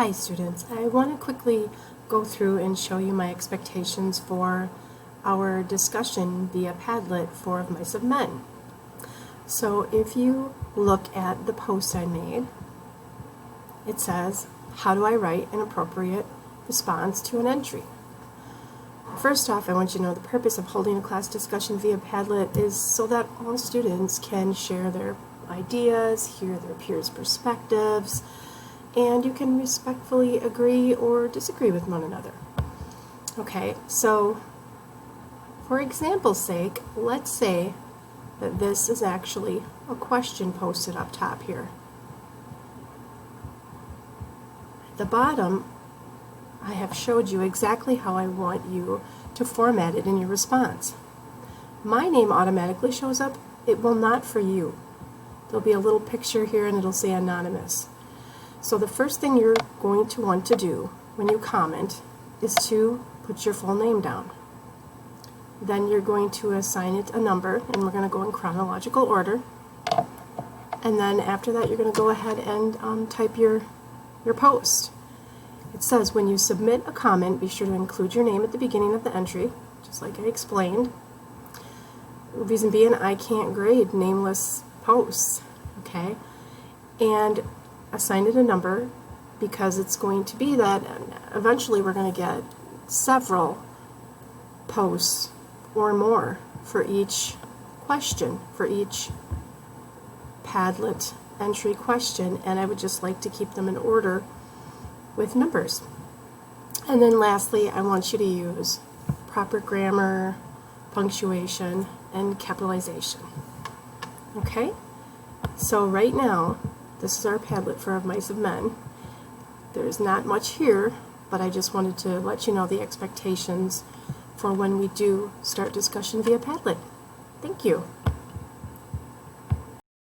Hi students, I want to quickly go through and show you my expectations for our discussion via Padlet for Of Mice of Men. So if you look at the post I made, it says, how do I write an appropriate response to an entry? First off, I want you to know the purpose of holding a class discussion via Padlet is so that all students can share their ideas, hear their peers' perspectives, and you can respectfully agree or disagree with one another. Okay, so for example's sake, let's say that this is actually a question posted up top here. At the bottom, I have showed you exactly how I want you to format it in your response. My name automatically shows up. It will not for you. There'll be a little picture here and it'll say anonymous. So the first thing you're going to want to do when you comment is to put your full name down. Then you're going to assign it a number, and we're going to go in chronological order. And then after that, you're going to go ahead and type your post. It says when you submit a comment, be sure to include your name at the beginning of the entry, just like I explained. Reason being, I can't grade nameless posts, okay? And assign it a number because it's going to be that eventually we're going to get several posts or more for each question, for each Padlet entry question, and I would just like to keep them in order with numbers. And then lastly, I want you to use proper grammar, punctuation, and capitalization. Okay? So right now, this is our Padlet for Of Mice of Men. There's not much here, but I just wanted to let you know the expectations for when we do start discussion via Padlet. Thank you.